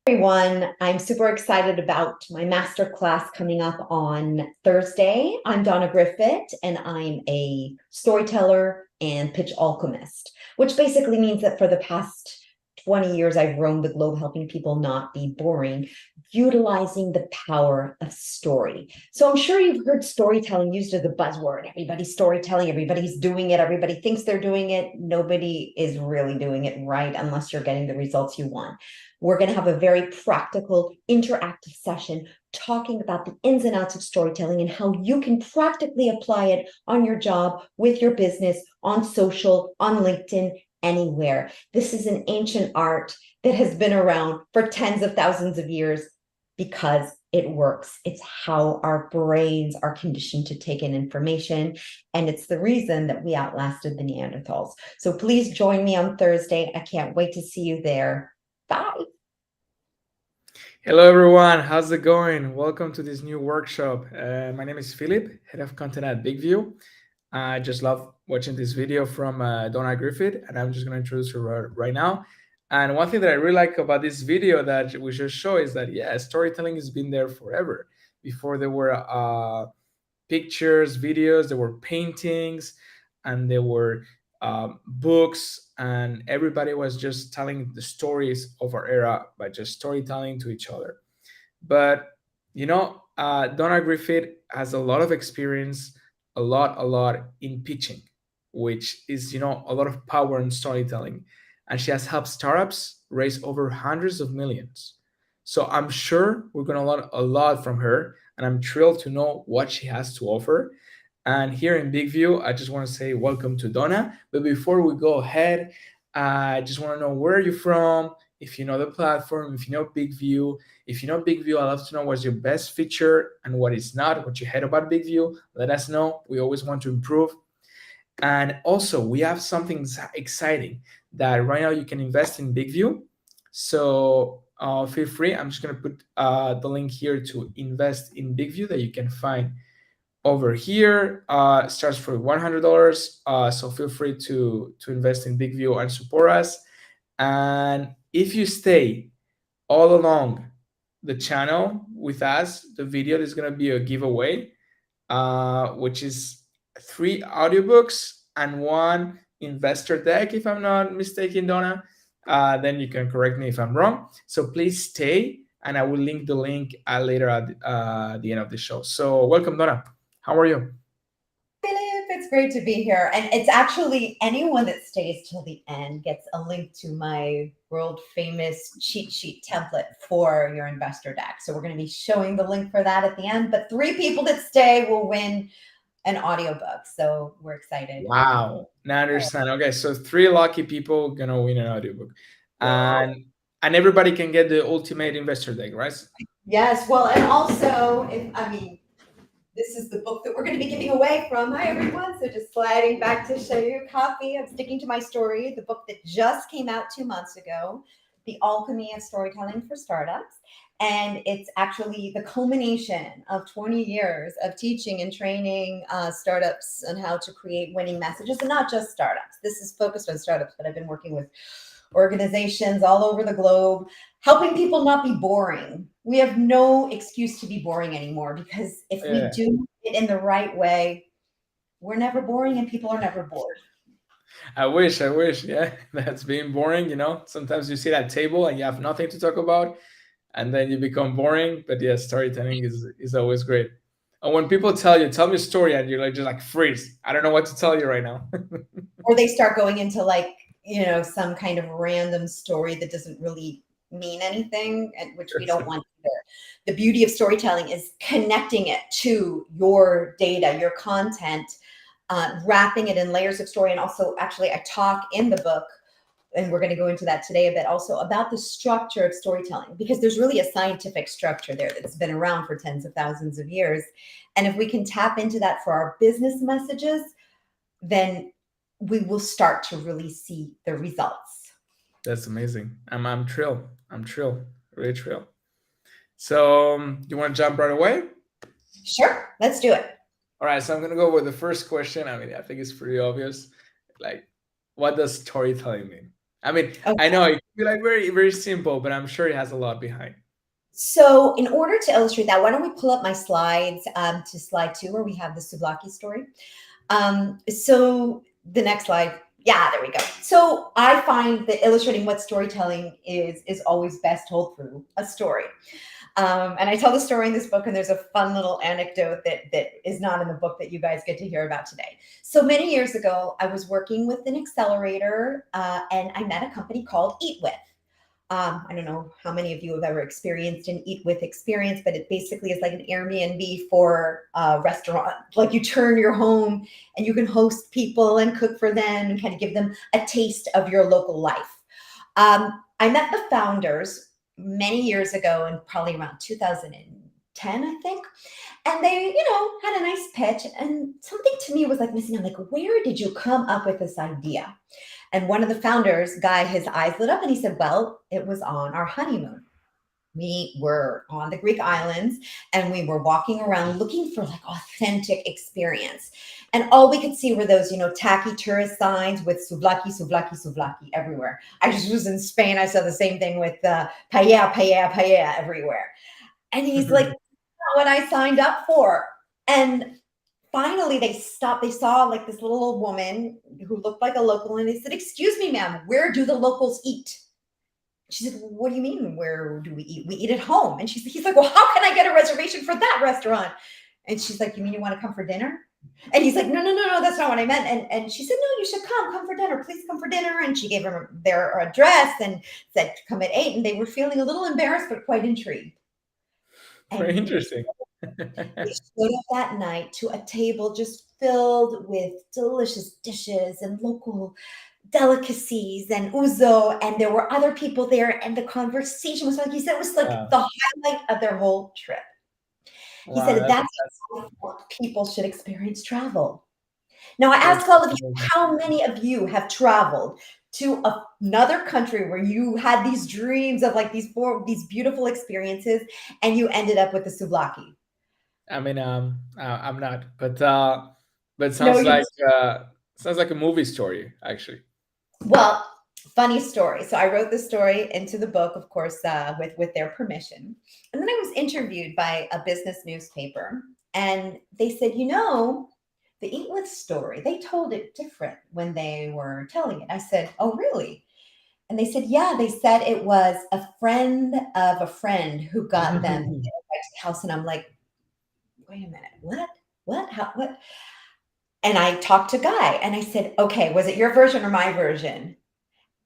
Everyone, I'm super excited about my masterclass coming up on Thursday. I'm Donna Griffit, and I'm a storyteller and pitch alchemist, which basically means that for the past 20 years, I've roamed the globe helping people not be boring, utilizing the power of story. So I'm sure you've heard storytelling used as a buzzword. Everybody's storytelling, everybody's doing it, everybody thinks they're doing it. Nobody is really doing it right unless you're getting the results you want. We're going to have a very practical, interactive session talking about the ins and outs of storytelling and how you can practically apply it on your job, with your business, on social, on LinkedIn, anywhere. This is an ancient art that has been around for tens of thousands of years because it works. It's how our brains are conditioned to take in information, and it's the reason that we outlasted the Neanderthals. So please join me on Thursday. I can't wait to see you there. Bye. Hello everyone, how's it going? Welcome to this new workshop. My name is Philippe, head of content at BIGVU. I just love watching this video from Donna Griffit, and I'm just going to introduce her right now. And one thing that I really like about this video that we just show is that, yeah, storytelling has been there forever. Before there were pictures, videos, there were paintings, and there were books, and everybody was just telling the stories of our era by just storytelling to each other. But Donna Griffith has a lot of experience, a lot in pitching, which is a lot of power in storytelling, and she has helped startups raise over hundreds of millions. So I'm sure we're gonna learn a lot from her, and I'm thrilled to know what she has to offer. And here in BIGVU, I just want to say welcome to Donna. But before we go ahead, I just want to know, where are you from? If you know the platform, if you know BIGVU. If you know BIGVU, I'd love to know what's your best feature and what is not, what you hate about BIGVU. Let us know. We always want to improve. And also, we have something exciting that right now you can invest in BIGVU. So feel free. I'm just going to put the link here to invest in BIGVU that you can find over here. Starts for $100. So feel free to invest in BIGVU and support us. And if you stay all along the channel with us, the video is going to be a giveaway, which is 3 audiobooks and 1 investor deck, if I'm not mistaken, Donna. Then you can correct me if I'm wrong. So please stay, and I will link the link later at the end of the show. So welcome, Donna. How are you? Philippe, it's great to be here. And it's actually anyone that stays till the end gets a link to my world famous cheat sheet template for your investor deck. So we're going to be showing the link for that at the end. But 3 people that stay will win an audiobook. So we're excited. Wow. Now I understand. Okay, so 3 lucky people gonna win an audiobook. And everybody can get the ultimate investor deck, right? Yes. Well, and also, this is the book that we're going to be giving away from. Hi, everyone. So just sliding back to show you a copy of Sticking to My Story, the book that just came out 2 months ago, The Alchemy of Storytelling for Startups. And it's actually the culmination of 20 years of teaching and training startups on how to create winning messages, and not just startups. This is focused on startups, but I've been working with organizations all over the globe, helping people not be boring. We have no excuse to be boring anymore, because if we do it in the right way, we're never boring and people are never bored. I wish. Yeah, that's being boring. Sometimes you sit at table and you have nothing to talk about, and then you become boring. But yeah, storytelling is always great. And when people tell me a story, and you're like, just like freeze. I don't know what to tell you right now. Or they start going into some kind of random story that doesn't really mean anything, and which we don't want either. The beauty of storytelling is connecting it to your data, your content, wrapping it in layers of story. And also, actually, I talk in the book, and we're going to go into that today a bit also, about the structure of storytelling, because there's really a scientific structure there that's been around for tens of thousands of years. And if we can tap into that for our business messages, then we will start to really see the results. That's amazing. I'm thrilled. Really thrilled. So you want to jump right away? Sure, let's do it. All right, so I'm gonna go with the first question. I think it's pretty obvious. Like, what does storytelling mean? I mean, okay. I know be like very, very simple, but I'm sure it has a lot behind. So in order to illustrate that, why don't we pull up my slides to slide 2, where we have the souvlaki story. So the next slide. Yeah, there we go. So I find that illustrating what storytelling is always best told through a story. And I tell the story in this book, and there's a fun little anecdote that is not in the book that you guys get to hear about today. So many years ago, I was working with an accelerator, and I met a company called Eat With. I don't know how many of you have ever experienced an Eat With experience, but it basically is like an Airbnb for a restaurant. Like you turn your home and you can host people and cook for them and kind of give them a taste of your local life. I met the founders many years ago, and probably around 2010, I think. And they, had a nice pitch, and something to me was like missing. I'm like, where did you come up with this idea? And one of the founders, guy, his eyes lit up and he said, well, it was on our honeymoon. We were on the Greek islands and we were walking around looking for like authentic experience. And all we could see were those, tacky tourist signs with souvlaki, souvlaki, souvlaki everywhere. I just was in Spain. I saw the same thing with paella, paella, paella everywhere. And he's like, not what I signed up for. And finally they stopped. They saw like this little old woman who looked like a local, and they said, excuse me, ma'am, where do the locals eat? She said, what do you mean, where do we eat? We eat at home. And he's like, well, how can I get a reservation for that restaurant? And she's like, you mean you want to come for dinner? And he's like, no, that's not what I meant. And she said, no, you should come for dinner. Please come for dinner. And she gave him their address and said, come at 8. And they were feeling a little embarrassed, but quite intrigued. Very And interesting. we showed up that night to a table just filled with delicious dishes and local delicacies and ouzo, and there were other people there, and the conversation was, like he said, it was like Wow. the highlight of their whole trip. He Wow, said that's what people should experience travel. Now, I ask all of you, how many of you have traveled to another country where you had these dreams of like these beautiful experiences, and you ended up with the souvlaki? I mean, I'm not, but No, sounds like a movie story, actually. well, funny story. So I wrote the story into the book, of course, with their permission. And then I was interviewed by a business newspaper, and they said, the Eat With story, they told it different when they were telling it. I said, oh, really? And they said, yeah, they said it was a friend of a friend who got them to the house. And I'm like, wait a minute, what, how, what? And I talked to Guy and I said, okay, was it your version or my version?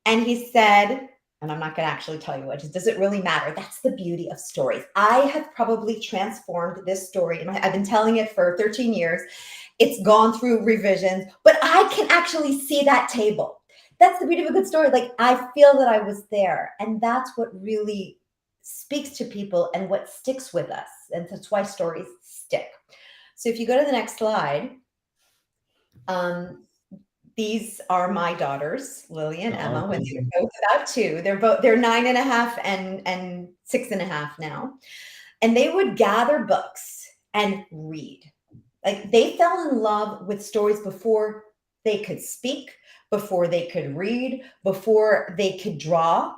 And he said, and I'm not going to actually tell you what, does it really matter? That's the beauty of stories. I have probably transformed this story. I've been telling it for 13 years. It's gone through revisions, but I can actually see that table. That's the beauty of a good story. Like, I feel that I was there. And that's what really speaks to people and what sticks with us. And that's why stories stick. So if you go to the next slide, these are my daughters, Lily and Emma, when they were both about 2. They're 9.5 and 6.5 now. And they would gather books and read. Like, they fell in love with stories before they could speak, before they could read, before they could draw.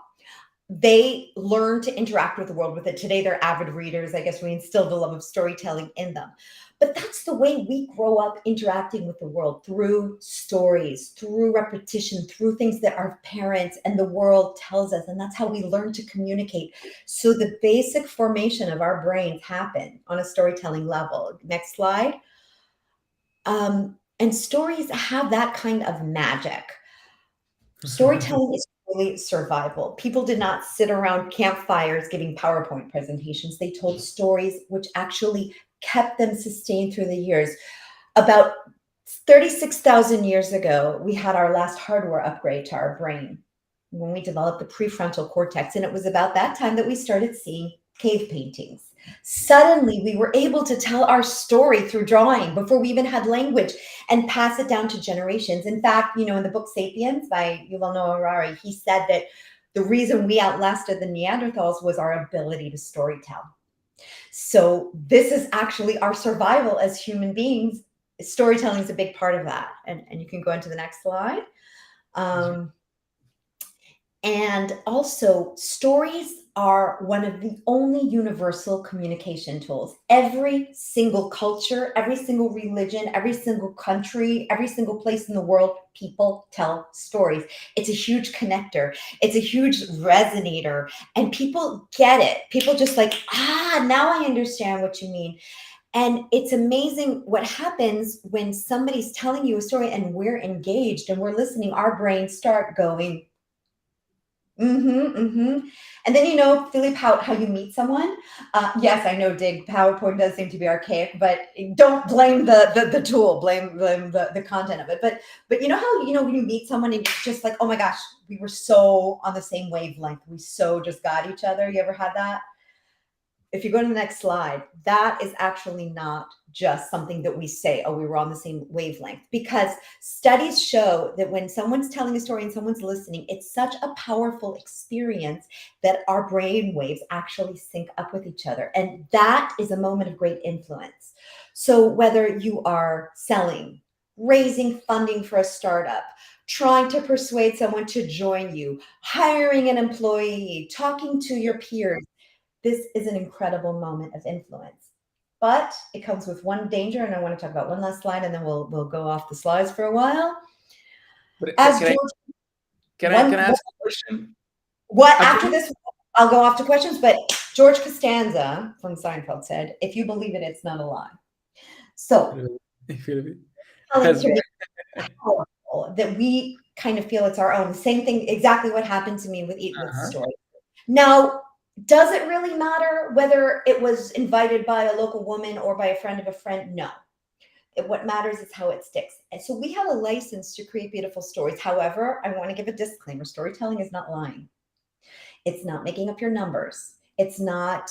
They learned to interact with the world with it. Today, they're avid readers. I guess we instilled the love of storytelling in them. But that's the way we grow up interacting with the world, through stories, through repetition, through things that our parents and the world tells us. And that's how we learn to communicate. So the basic formation of our brains happen on a storytelling level. Next slide. And stories have that kind of magic. Storytelling is really survival. People did not sit around campfires giving PowerPoint presentations. They told stories which actually kept them sustained through the years. About 36,000 years ago, we had our last hardware upgrade to our brain when we developed the prefrontal cortex. And it was about that time that we started seeing cave paintings. Suddenly, we were able to tell our story through drawing before we even had language and pass it down to generations. In fact, in the book Sapiens by Yuval Noah Harari, he said that the reason we outlasted the Neanderthals was our ability to storytell. So this is actually our survival as human beings. Storytelling is a big part of that. And you can go into the next slide. And also, stories are one of the only universal communication tools. Every single culture, every single religion, every single country, every single place in the world, people tell stories. It's a huge connector, it's a huge resonator, and people get it. People just like, now I understand what you mean. And it's amazing what happens when somebody's telling you a story and we're engaged and we're listening. Our brains start going, and then, Philippe, how you meet someone. Yes, I know, Dig, PowerPoint does seem to be archaic, but don't blame the tool, blame the content of it. But you know how, when you meet someone and it's just like, oh my gosh, we were so on the same wavelength. We so just got each other. You ever had that? If you go to the next slide, that is actually not just something that we say, oh, we were on the same wavelength, because studies show that when someone's telling a story and someone's listening, it's such a powerful experience that our brain waves actually sync up with each other. And that is a moment of great influence. So whether you are selling, raising funding for a startup, trying to persuade someone to join you, hiring an employee, talking to your peers, this is an incredible moment of influence. But it comes with one danger, and I want to talk about one last slide, and then we'll go off the slides for a while. But As can I George, can I can I ask a question? after this, I'll go off to questions. But George Costanza from Seinfeld said, "If you believe it, it's not a lie." So, telling That's to right. be powerful, that we kind of feel it's our own. Same thing, exactly what happened to me with Eat with Uh-huh. Story. Now, does it really matter whether it was invited by a local woman or by a friend of a friend? No. What matters is how it sticks. And so we have a license to create beautiful stories. However, I want to give a disclaimer. Storytelling is not lying. It's not making up your numbers. It's not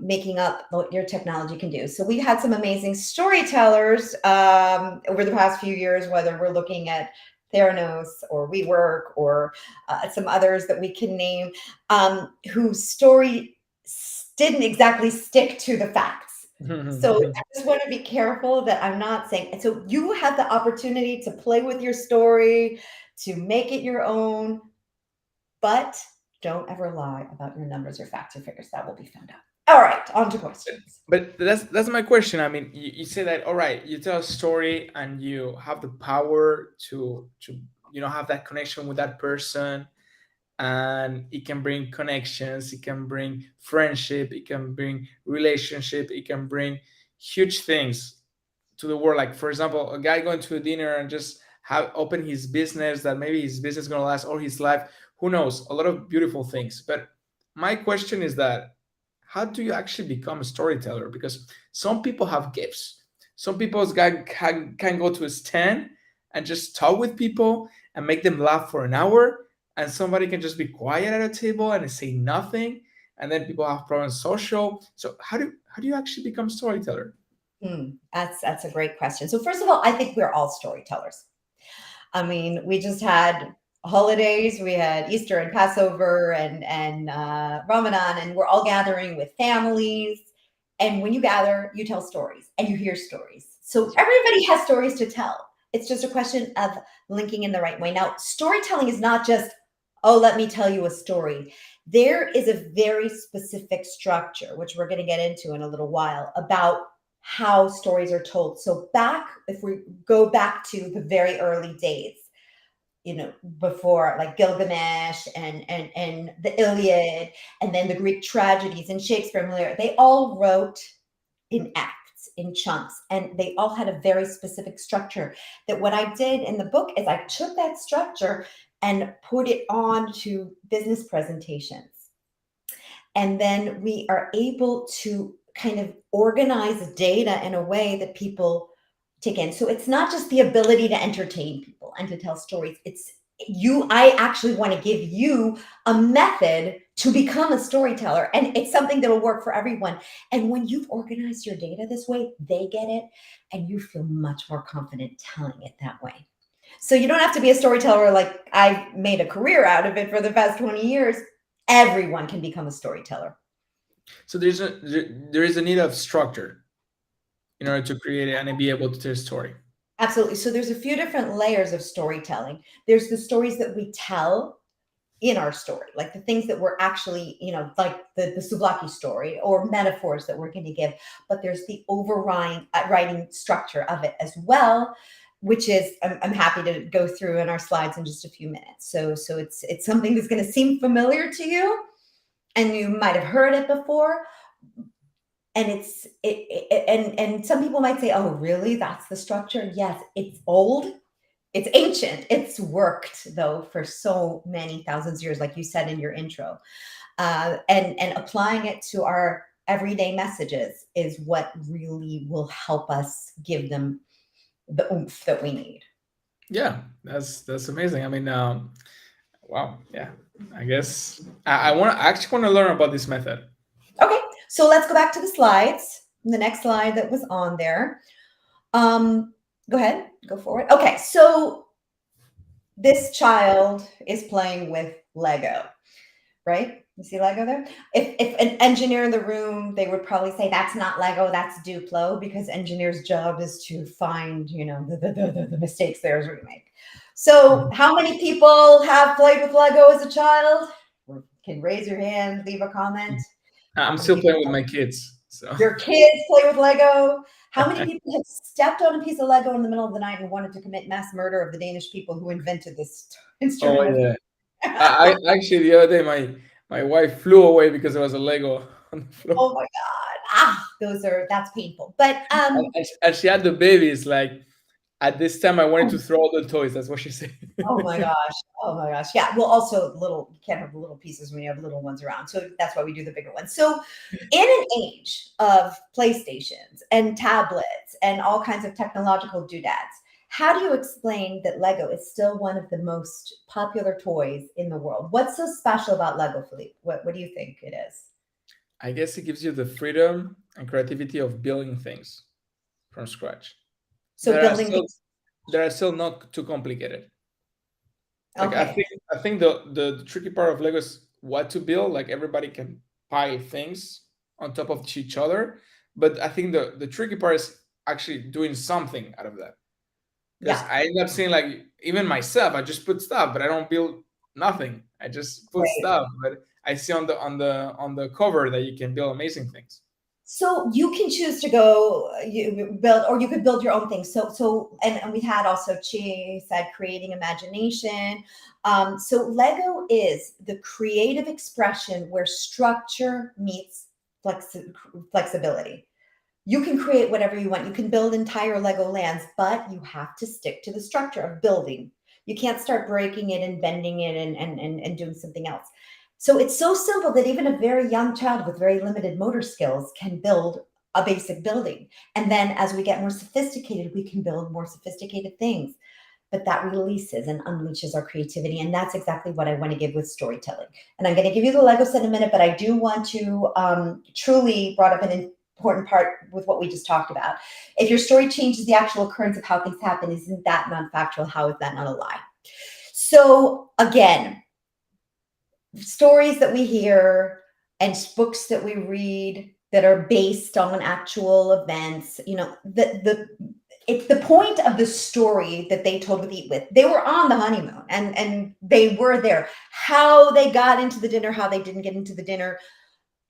making up what your technology can do. So we've had some amazing storytellers over the past few years, whether we're looking at Theranos or WeWork or some others that we can name, whose story didn't exactly stick to the facts. So I just want to be careful that I'm not saying, and so you have the opportunity to play with your story, to make it your own, but don't ever lie about your numbers or facts or figures. That will be found out. All right, on to questions. But that's my question. I mean, you say that, all right, you tell a story and you have the power to have that connection with that person, and it can bring connections, it can bring friendship, it can bring relationship, it can bring huge things to the world. Like, for example, a guy going to a dinner and just have open his business, that maybe his business is going to last all his life. Who knows? A lot of beautiful things. But my question is that, how do you actually become a storyteller? Because some people have gifts. Some people can go to a stand and just talk with people and make them laugh for an hour, and somebody can just be quiet at a table and say nothing, and then people have problems social. So how do you actually become storyteller? That's a great question. So first of all, I think we're all storytellers. I mean, we just had holidays. We had Easter and Passover and Ramadan, and we're all gathering with families. And when you gather, you tell stories and you hear stories. So everybody has stories to tell. It's just a question of linking in the right way. Now, storytelling is not just, oh, let me tell you a story. There is a very specific structure, which we're going to get into in a little while, about how stories are told. So if we go back to the very early days, before like Gilgamesh and the Iliad, and then the Greek tragedies and Shakespeare and Lear, they all wrote in acts, in chunks, and they all had a very specific structure. That what I did in the book is I took that structure and put it on to business presentations. And then we are able to kind of organize data in a way that people take in. So it's not just the ability to entertain people and to tell stories. I actually want to give you a method to become a storyteller. And it's something that'll work for everyone. And when you've organized your data this way, they get it, and you feel much more confident telling it that way. So you don't have to be a storyteller like I've made a career out of it for the past 20 years. Everyone can become a storyteller. So there is a need of structure in order to create it and be able to tell a story. Absolutely. So there's a few different layers of storytelling. There's the stories that we tell in our story, like the things that we're actually, like the souvlaki story or metaphors that we're going to give, but there's the overriding writing structure of it as well, which is I'm happy to go through in our slides in just a few minutes. So it's something that's going to seem familiar to you, and you might have heard it before. And and some people might say, oh, really? That's the structure? Yes, it's old. It's ancient. It's worked, though, for so many thousands of years, like you said in your intro. And applying it to our everyday messages is what really will help us give them the oomph that we need. Yeah, that's amazing. I mean, wow, yeah. I guess I actually want to learn about this method. Okay, so let's go back to the slides. The next slide that was on there. Go ahead, go forward. Okay, so this child is playing with Lego, right? You see Lego there? If an engineer in the room, they would probably say that's not Lego, that's Duplo, because engineer's job is to find, the mistakes there is we make. So how many people have played with Lego as a child? Can raise your hand, leave a comment. I'm still playing with my kids. So Your kids play with Lego. How many people have stepped on a piece of Lego in the middle of the night and wanted to commit mass murder of the Danish people who invented this oh instrument? yeah. I actually the other day my wife flew away because there was a Lego on the floor. Oh my God. That's painful. But And she had the babies like at this time I wanted to throw all the toys. That's what she said. oh my gosh. Oh my gosh. Yeah. Well, also you can't have the little pieces when you have little ones around. So that's why we do the bigger ones. So in an age of PlayStations and tablets and all kinds of technological doodads, how do you explain that Lego is still one of the most popular toys in the world? What's so special about Lego, Philippe? What do you think it is? I guess it gives you the freedom and creativity of building things from scratch. So There are building still things. there are still not too complicated. Like I Okay. think I think the tricky part of Lego is what to build. Like everybody can pile things on top of each other, but I think the tricky part is actually doing something out of that. Because Yeah. I end up seeing like even myself, I just put stuff, but I don't build nothing. I just put Right. stuff, but I see on the cover that you can build amazing things. So you can choose to go you build, or you could build your own thing. And we had also Chi said creating imagination. So Lego is the creative expression where structure meets flexibility. You can create whatever you want. You can build entire Lego lands, but you have to stick to the structure of building. You can't start breaking it and bending it and doing something else. So it's so simple that even a very young child with very limited motor skills can build a basic building. And then as we get more sophisticated, we can build more sophisticated things. But that releases and unleashes our creativity. And that's exactly what I want to give with storytelling. And I'm going to give you the Lego set in a minute, but I do want to truly brought up an important part with what we just talked about. If your story changes the actual occurrence of how things happen, isn't that non-factual? How is that not a lie? So again, stories that we hear and books that we read that are based on actual events, it's the point of the story that they told with Eat With. They were on the honeymoon and they were there. How they got into the dinner, how they didn't get into the dinner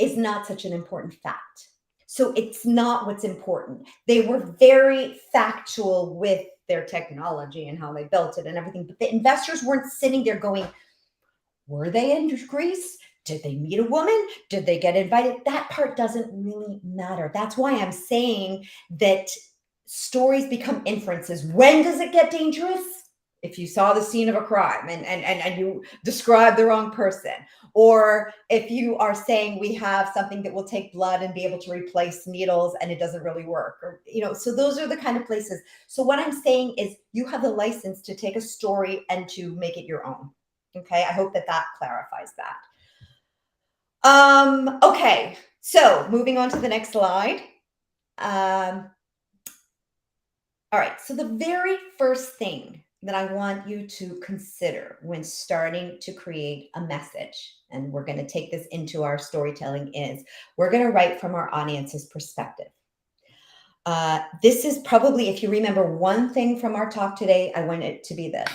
is not such an important fact. So it's not what's important. They were very factual with their technology and how they built it and everything. But the investors weren't sitting there going, were they in Greece? Did they meet a woman? Did they get invited? That part doesn't really matter. That's why I'm saying that stories become inferences. When does it get dangerous? If you saw the scene of a crime and you describe the wrong person, or if you are saying we have something that will take blood and be able to replace needles and it doesn't really work, or so those are the kind of places. So what I'm saying is you have the license to take a story and to make it your own. Okay, I hope that clarifies that. Okay, so moving on to the next slide. All right, so the very first thing that I want you to consider when starting to create a message, and we're going to take this into our storytelling, is we're going to write from our audience's perspective. This is probably, if you remember one thing from our talk today, I want it to be this.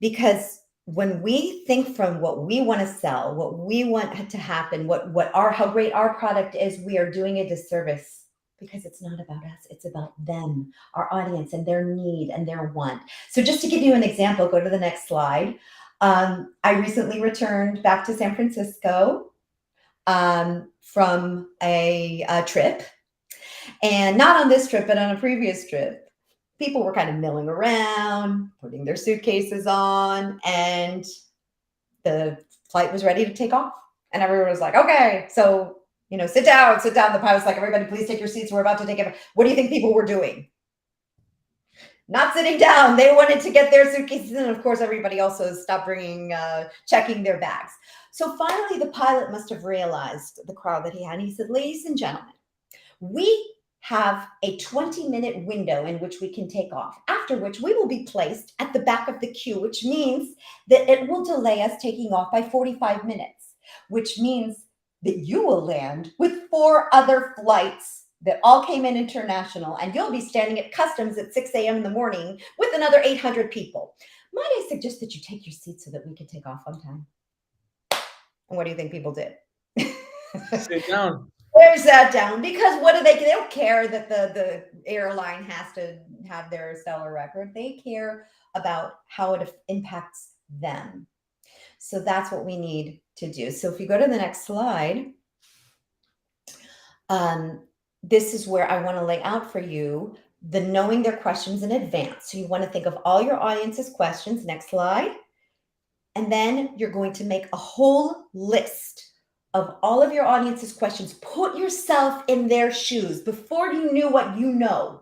Because when we think from what we want to sell, what we want to happen, how great our product is, we are doing a disservice, because it's not about us, it's about them, our audience, and their need and their want. So just to give you an example, go to the next slide. I recently returned back to San Francisco from a trip, and not on this trip, but on a previous trip. People were kind of milling around, putting their suitcases on, and the flight was ready to take off. And everyone was like, okay, so, sit down. The pilot was like, everybody, please take your seats. We're about to take it. What do you think people were doing? Not sitting down. They wanted to get their suitcases. And of course, everybody also stopped checking their bags. So finally, the pilot must have realized the crowd that he had. And he said, ladies and gentlemen, we have a 20-minute window in which we can take off, after which we will be placed at the back of the queue, which means that it will delay us taking off by 45 minutes, which means that you will land with 4 other flights that all came in international, and you'll be standing at customs at 6 a.m. in the morning with another 800 people. Might I suggest that you take your seat so that we can take off on time? And what do you think people did? Sit down. They sat down, because what do they don't care that the airline has to have their stellar record. They care about how it impacts them. So that's what we need to do. So if you go to the next slide, this is where I want to lay out for you the knowing their questions in advance. So you want to think of all your audience's questions. Next slide. And then you're going to make a whole list of all of your audience's questions. Put yourself in their shoes. Before you knew what you know,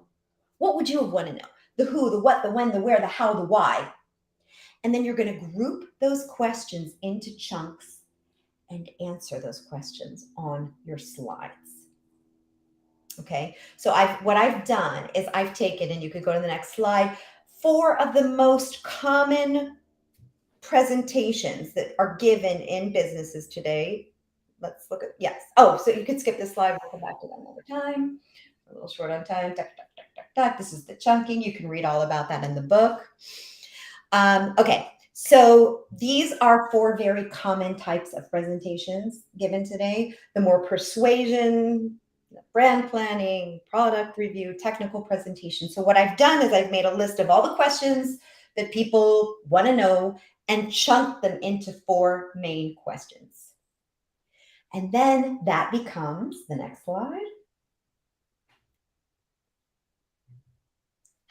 what would you have wanted to know? The who, the what, the when, the where, the how, the why. And then you're going to group those questions into chunks and answer those questions on your slides. Okay, so what I've done is I've taken, and you could go to the next slide, 4 of the most common presentations that are given in businesses today. Let's look at, yes. Oh, so you could skip this slide. We'll come back to that another time. We're a little short on time. This is the chunking. You can read all about that in the book. Okay, so these are 4 very common types of presentations given today. The more persuasion, brand planning, product review, technical presentation. So what I've done is I've made a list of all the questions that people want to know and chunked them into 4 main questions. And then that becomes, the next slide.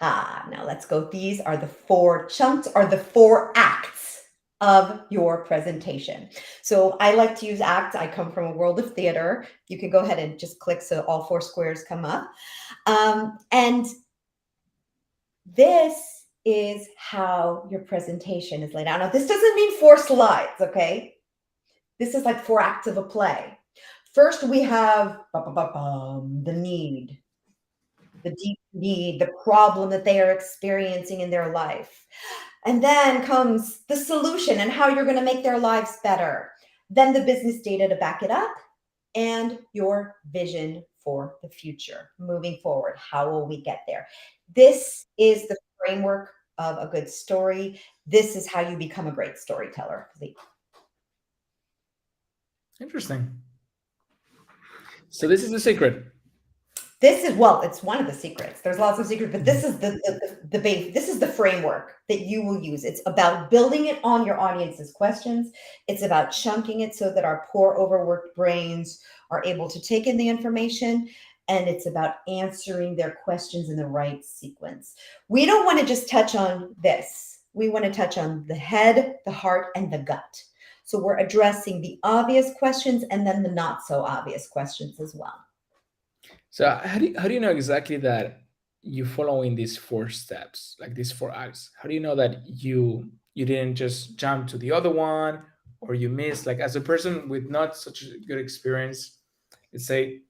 Now let's go. These are the 4 chunks, or the 4 acts of your presentation. So I like to use acts. I come from a world of theater. You can go ahead and just click so all 4 squares come up. And this is how your presentation is laid out. Now, this doesn't mean 4 slides, okay? This is like 4 acts of a play. First, we have the need, the deep need, the problem that they are experiencing in their life. And then comes the solution and how you're going to make their lives better. Then the business data to back it up, and your vision for the future moving forward. How will we get there? This is the framework of a good story. This is how you become a great storyteller. Interesting. So this is the secret. This is, well, it's one of the secrets. There's lots of secrets, but this is the base. This is the framework that you will use. It's about building it on your audience's questions. It's about chunking it so that our poor, overworked brains are able to take in the information. And it's about answering their questions in the right sequence. We don't want to just touch on this. We want to touch on the head, the heart, and the gut. So we're addressing the obvious questions and then the not so obvious questions as well. So how do you know exactly that you following these 4 steps, like these 4 acts? How do you know that you didn't just jump to the other one, or you missed? Like, as a person with not such a good experience, let's say,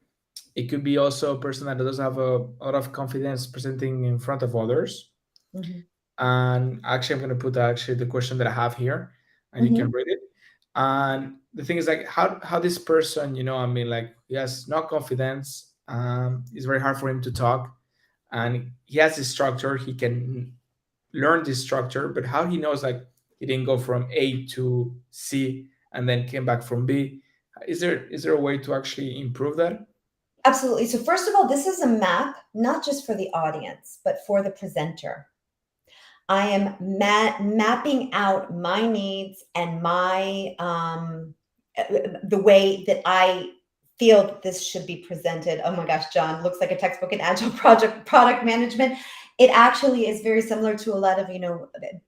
it could be also a person that doesn't have a lot of confidence presenting in front of others. Mm-hmm. And actually, I'm going to put the question that I have here, and you can read it. And the thing is, like, how this person, like, he has no confidence. It's very hard for him to talk, and he has this structure. He can learn this structure, but how he knows, like, He didn't go from A to C and then came back from B. Is there a way to actually improve that? Absolutely. So first of all, this is a map, not just for the audience, but for the presenter. I am mapping out my needs and my the way that I feel that this should be presented. Oh my gosh, John, looks like a textbook in agile product management. It actually is very similar to a lot of,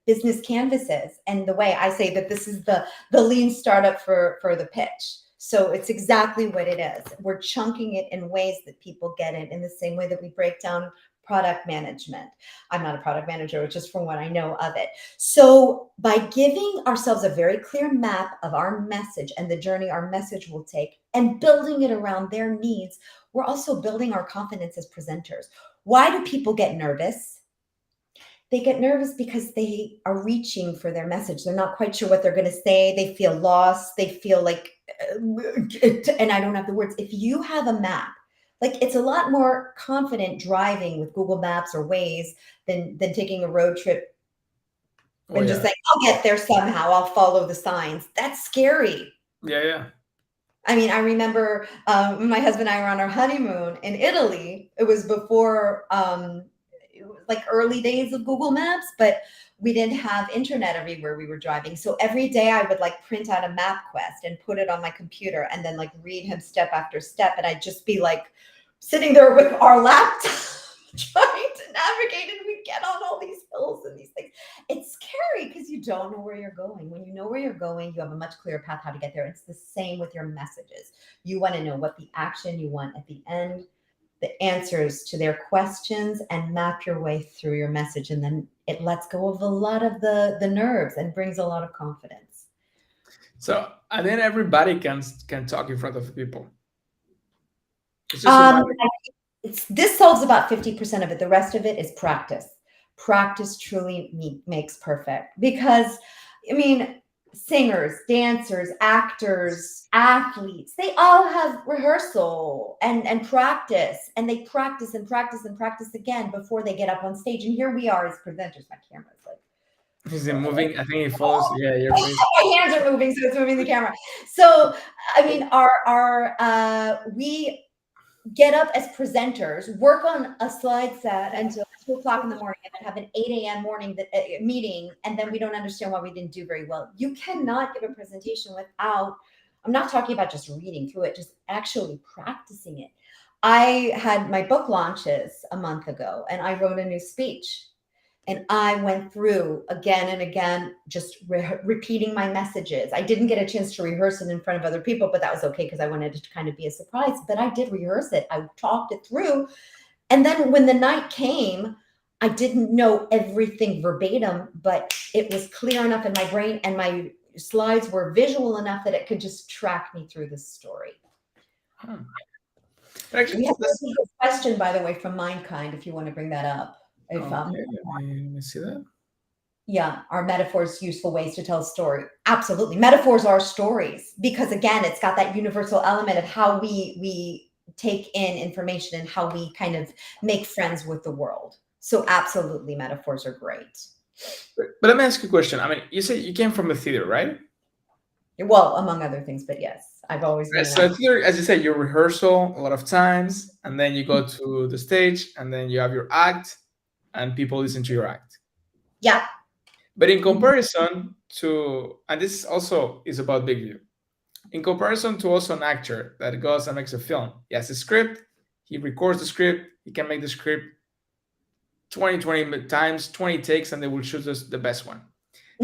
business canvases. And the way I say that this is the lean startup for the pitch. So it's exactly what it is. We're chunking it in ways that people get it, in the same way that we break down product management. I'm not a product manager, just from what I know of it. So by giving ourselves a very clear map of our message and the journey our message will take, and building it around their needs, we're also building our confidence as presenters. Why do people get nervous? They get nervous because they are reaching for their message. They're not quite sure what they're going to say. They feel lost. They feel like, and I don't have the words. If you have a map, like, it's a lot more confident driving with Google Maps or Waze than taking a road trip and just saying, I'll get there somehow. I'll follow the signs. That's scary. Yeah. I mean, I remember when my husband and I were on our honeymoon in Italy. It was before, it was like early days of Google Maps, but we didn't have internet everywhere we were driving. So every day I would like print out a map quest and put it on my computer and then like read him step after step. And I'd just be like sitting there with our laptop trying to navigate, and we get on all these hills and these things. It's scary because you don't know where you're going. When you know where you're going, you have a much clearer path how to get there. It's the same with your messages. You want to know what the action you want at the end, the answers to their questions, and map your way through your message. And then it lets go of a lot of the nerves and brings a lot of confidence. So, and then everybody can talk in front of people. It's just this solves about 50% of it. The rest of it is practice. Practice truly makes perfect, because, I mean, singers, dancers, actors, athletes, they all have rehearsal and practice, and they practice and practice and practice again before they get up on stage. And here we are as presenters. My camera's like, is it moving? I think it follows. Yeah, your face. my hands are moving, so it's moving the camera. So, I mean, we get up as presenters, work on a slide set until 2:00 in the morning, and then have an 8 a.m. morning meeting, and then we don't understand why we didn't do very well. You cannot give a presentation without, I'm not talking about just reading through it, just actually practicing it. I had my book launches a month ago, and I wrote a new speech. And I went through again and again, just repeating my messages. I didn't get a chance to rehearse it in front of other people, but that was okay because I wanted it to kind of be a surprise. But I did rehearse it. I talked it through. And then when the night came, I didn't know everything verbatim, but it was clear enough in my brain, and my slides were visual enough that it could just track me through the story. Actually, we have a good question, by the way, from Mindkind, if you want to bring that up. Okay, let me see that. Yeah, are metaphors useful ways to tell a story? Absolutely. Metaphors are stories, because again, it's got that universal element of how we take in information and how we kind of make friends with the world. So absolutely, metaphors are great. But let me ask you a question. I mean, you said you came from a theater, right? Well, among other things, but yes, I've always been. So theater, as you said, your rehearsal a lot of times, and then you go to the stage, and then you have your act, and people listen to your act. Yeah. But in comparison to, and this also is about BIGVU, in comparison to also an actor that goes and makes a film, he has a script, he records the script, he can make the script 20 times, 20 takes, and they will choose the best one.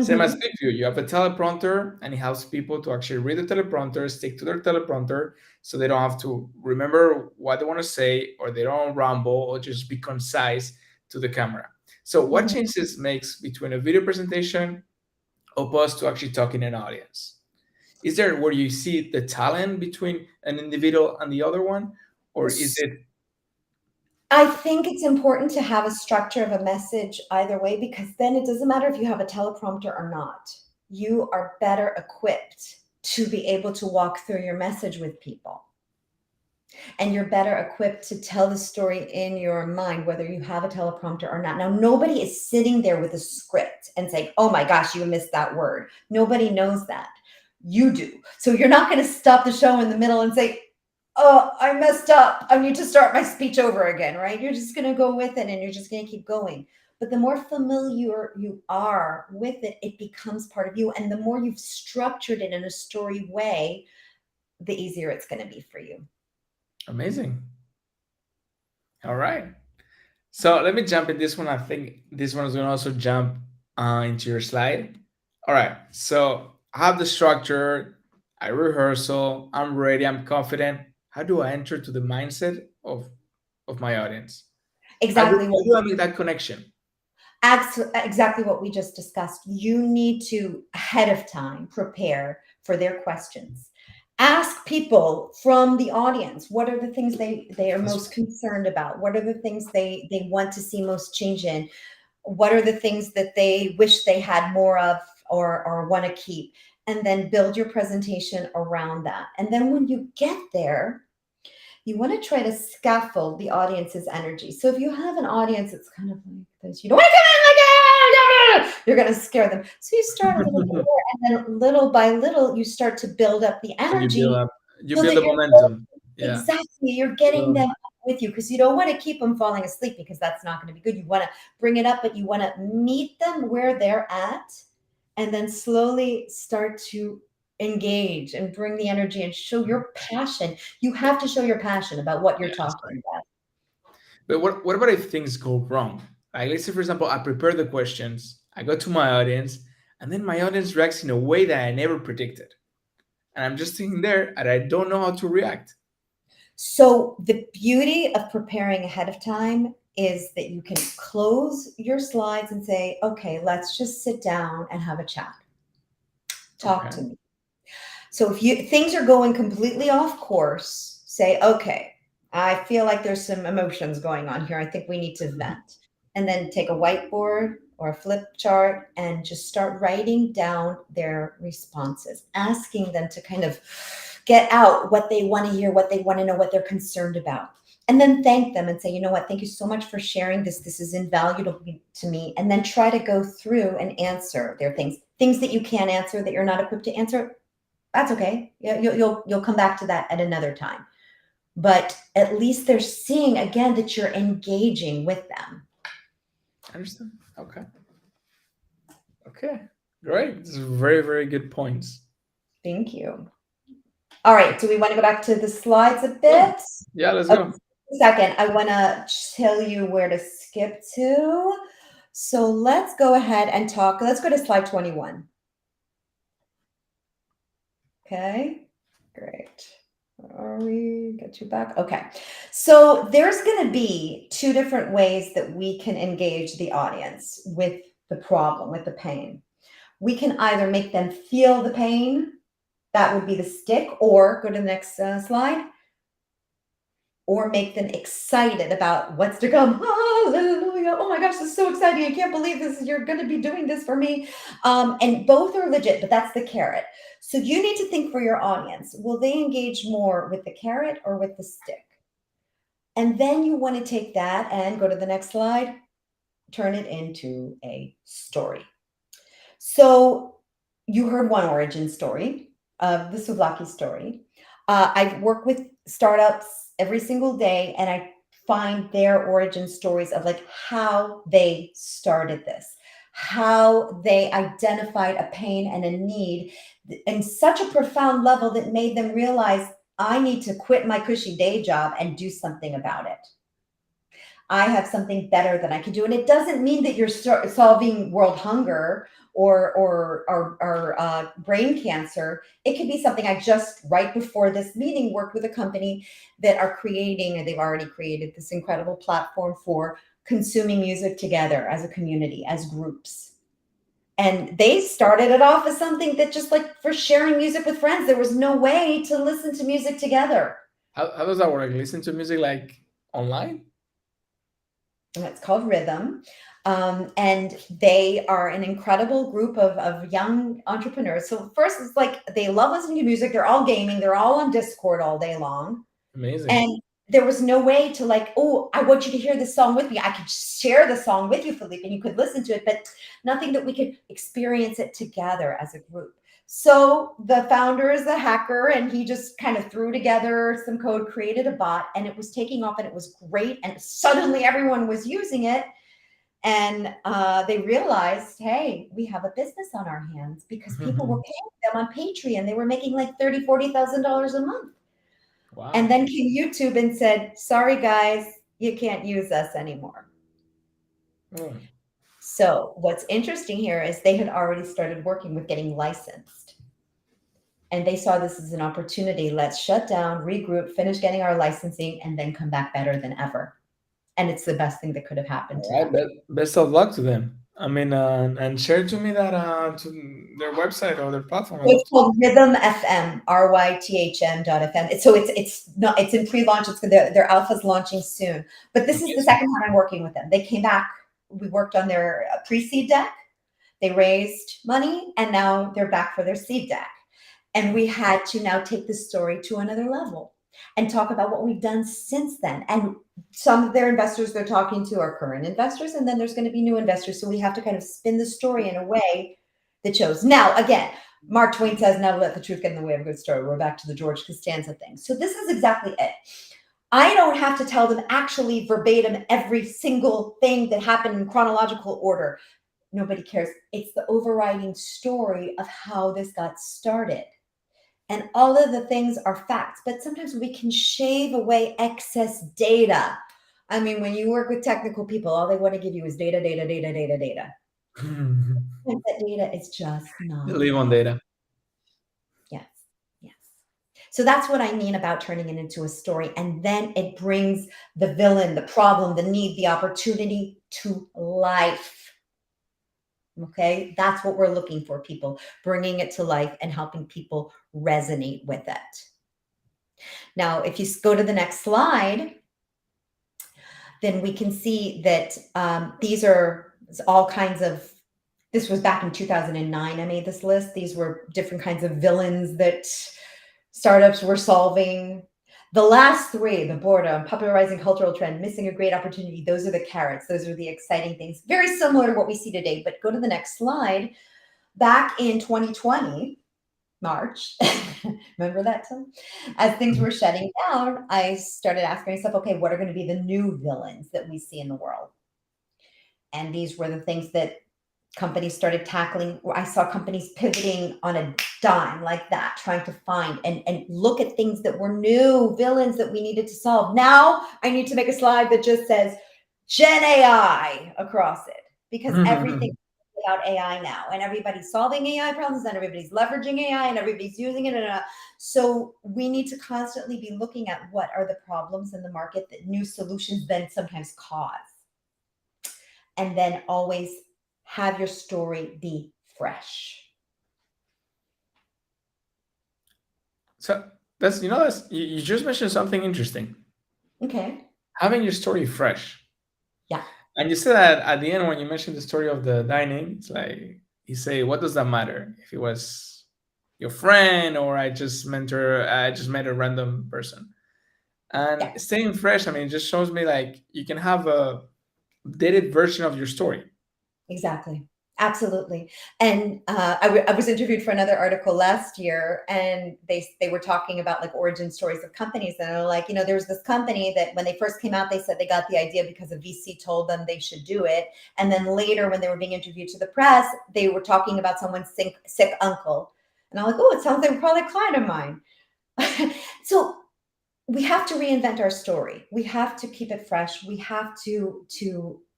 Same as BIGVU, you have a teleprompter, and it helps people to actually read the teleprompter, stick to their teleprompter, so they don't have to remember what they want to say, or they don't ramble, or just be concise to the camera. So what changes makes between a video presentation opposed to actually talking in an audience? Is there where you see the talent between an individual and the other one, or is it? I think it's important to have a structure of a message either way, because then it doesn't matter if you have a teleprompter or not. You are better equipped to be able to walk through your message with people. And you're better equipped to tell the story in your mind, whether you have a teleprompter or not. Now, nobody is sitting there with a script and saying, oh my gosh, you missed that word. Nobody knows that. You do. So you're not going to stop the show in the middle and say, oh, I messed up. I need to start my speech over again, right? You're just going to go with it and you're just going to keep going. But the more familiar you are with it, it becomes part of you. And the more you've structured it in a story way, the easier it's going to be for you. Amazing. All right. So let me jump in this one. I think this one is going to also jump into your slide. All right. So I have the structure, I rehearsal, I'm ready, I'm confident. How do I enter to the mindset of my audience? Exactly. How do I make that connection? Exactly what we just discussed. You need to ahead of time prepare for their questions. Ask people from the audience, what are the things they are most concerned about? What are the things they want to see most change in? What are the things that they wish they had more of or want to keep? And then build your presentation around that. And then when you get there, you want to try to scaffold the audience's energy. So if you have an audience that's kind of like this, you don't want to come in like, you're going to scare them. So you start a little bit more, and then little by little, you start to build up the And energy. you So build that the momentum. Yeah. exactly, you're getting them up with you, because you don't want to keep them falling asleep, because that's not going to be good. You want to bring it up, but you want to meet them where they're at, and then slowly start to engage and bring the energy and show your passion. You have to show your passion about what you're talking about. But what about if things go wrong? Like, let's say, for example, I prepare the questions, I go to my audience, and then my audience reacts in a way that I never predicted. And I'm just sitting there and I don't know how to react. So the beauty of preparing ahead of time is that you can close your slides and say, okay, let's just sit down and have a chat. Talk to me. So if things are going completely off course, say, okay, I feel like there's some emotions going on here. I think we need to vent. And then take a whiteboard or a flip chart and just start writing down their responses, asking them to kind of get out what they want to hear, what they want to know, what they're concerned about. And then thank them and say, you know what, thank you so much for sharing this. This is invaluable to me. And then try to go through and answer their things that you can't answer, that you're not equipped to answer. That's okay. Yeah, you'll come back to that at another time. But at least they're seeing again that you're engaging with them. I understand. Okay. Okay. Great. This is very, very good points. Thank you. All right. Do we want to go back to the slides a bit? Yeah, let's go. A second. I want to tell you where to skip to. So let's go ahead and talk. Let's go to slide 21. Okay. Great. Are we get you back? Okay. So there's going to be two different ways that we can engage the audience with the problem, with the pain. We can either make them feel the pain, that would be the stick, or go to the next slide, or make them excited about what's to come. Hallelujah. Oh my gosh, this is so exciting. I can't believe this. You're going to be doing this for me. And both are legit, but that's the carrot. So you need to think for your audience. Will they engage more with the carrot or with the stick? And then you want to take that and go to the next slide, turn it into a story. So you heard one origin story of the souvlaki story. I work with startups every single day, and I find their origin stories of like how they started this, how they identified a pain and a need in such a profound level that made them realize, I need to quit my cushy day job and do something about it. I have something better that I can do. And it doesn't mean that you're solving world hunger or brain cancer. It could be something. I just right before this meeting worked with a company that are creating, and they've already created this incredible platform for consuming music together as a community, as groups. And they started it off as something that just like for sharing music with friends. There was no way to listen to music together. How does that work? Listen to music like online? It's called Rhythm. And they are an incredible group of young entrepreneurs. So first, it's like they love listening to music. They're all gaming. They're all on Discord all day long. Amazing. And there was no way to like, oh, I want you to hear this song with me. I could share the song with you, Philippe, and you could listen to it, but nothing that we could experience it together as a group. So the founder is a hacker, and he just kind of threw together some code, created a bot, and it was taking off, and it was great. And suddenly everyone was using it. And they realized, hey, we have a business on our hands because people were paying them on Patreon. They were making like $30,000, $40,000 a month. Wow. And then came YouTube and said, sorry, guys, you can't use us anymore. So what's interesting here is they had already started working with getting licensed. And they saw this as an opportunity. Let's shut down, regroup, finish getting our licensing, and then come back better than ever. And it's the best thing that could have happened to them. Best of luck to them. I mean, and share to me that to their website or their platform. It's called Rhythm FM, RYTHM.FM. So it's in pre-launch. Their alpha's launching soon. But this is the second time I'm working with them. They came back. We worked on their pre-seed deck. They raised money, and now they're back for their seed deck. And we had to now take the story to another level and talk about what we've done since then. And some of their investors they're talking to are current investors, and then there's going to be new investors. So we have to kind of spin the story in a way that shows. Now, again, Mark Twain says, never let the truth get in the way of a good story. We're back to the George Costanza thing. So this is exactly it. I don't have to tell them actually verbatim every single thing that happened in chronological order. Nobody cares. It's the overriding story of how this got started. And all of the things are facts, but sometimes we can shave away excess data. I mean, when you work with technical people, all they want to give you is data. And that data is just not. You live on data. Yes. So that's what I mean about turning it into a story. And then it brings the villain, the problem, the need, the opportunity to life. Okay, that's what we're looking for, people, bringing it to life and helping people resonate with it. Now, if you go to the next slide, then we can see that these are all kinds of, this was back in 2009, I made this list. These were different kinds of villains that startups were solving. The last three, the boredom, popularizing cultural trend, missing a great opportunity, those are the carrots. Those are the exciting things. Very similar to what we see today, but go to the next slide. Back in 2020, March, remember that time? As things were shutting down, I started asking myself, okay, what are going to be the new villains that we see in the world? And these were the things that companies started tackling. I saw companies pivoting on a dime like that, trying to find and look at things that were new villains that we needed to solve. Now I need to make a slide that just says Gen AI across it, because everything is about AI now, and everybody's solving AI problems, and everybody's leveraging AI, and everybody's using it. So we need to constantly be looking at what are the problems in the market that new solutions then sometimes cause. And then always have your story be fresh. So you just mentioned something interesting. Okay. Having your story fresh. Yeah. And you said that at the end when you mentioned the story of the dining, it's like you say, what does that matter? If it was your friend or I just met a random person. And staying fresh, I mean, it just shows me like you can have a updated version of your story. Exactly. Absolutely. And I was interviewed for another article last year, and they were talking about like origin stories of companies. And they're like, there was this company that when they first came out, they said they got the idea because a VC told them they should do it. And then later when they were being interviewed to the press, they were talking about someone's sick uncle. And I'm like, oh, it sounds like probably a client of mine. So we have to reinvent our story. We have to keep it fresh. We have to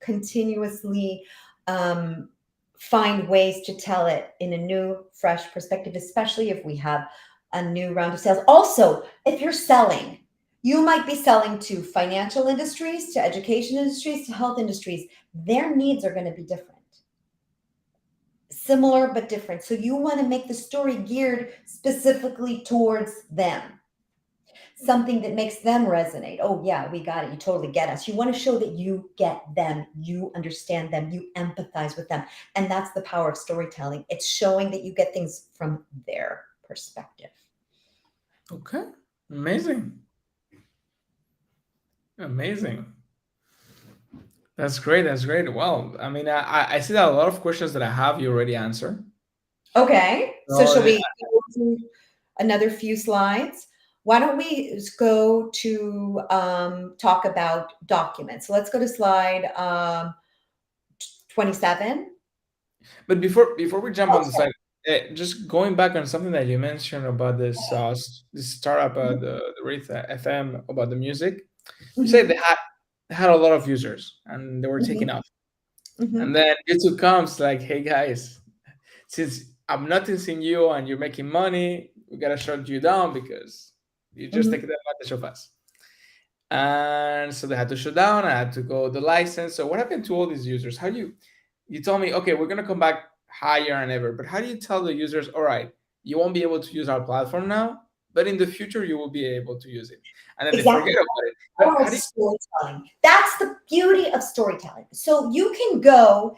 continuously find ways to tell it in a new, fresh perspective, especially if we have a new round of sales. Also, if you're selling, you might be selling to financial industries, to education industries, to health industries. Their needs are going to be different. Similar, but different. So you want to make the story geared specifically towards them. Something that makes them resonate. Oh yeah, we got it. You totally get us. You want to show that you get them, you understand them, you empathize with them. And that's the power of storytelling. It's showing that you get things from their perspective. Okay, amazing. Amazing. That's great. That's great. Well, I mean, I see that a lot of questions that I have you already answered. Okay, so So shall we go to another few slides? Why don't we go to talk about documents? Let's go to slide 27. but before we jump Oh, on the side, just going back on something that you mentioned about this startup, the Wraith FM, about the music. You said mhm, they had a lot of users and they were taking mhm, off. And mhm, then YouTube comes like, hey guys, since I'm noticing you and you're making money, we gotta shut you down because you just take mhm. advantage of us. And so they had to shut down. I had to go the license. So what happened to all these users? How do you told me, okay, we're gonna come back higher and ever, but how do you tell the users, all right, you won't be able to use our platform now, but in the future you will be able to use it, and then they Exactly. forget about it. Power of How do you? storytelling. That's the beauty of storytelling. So you can go,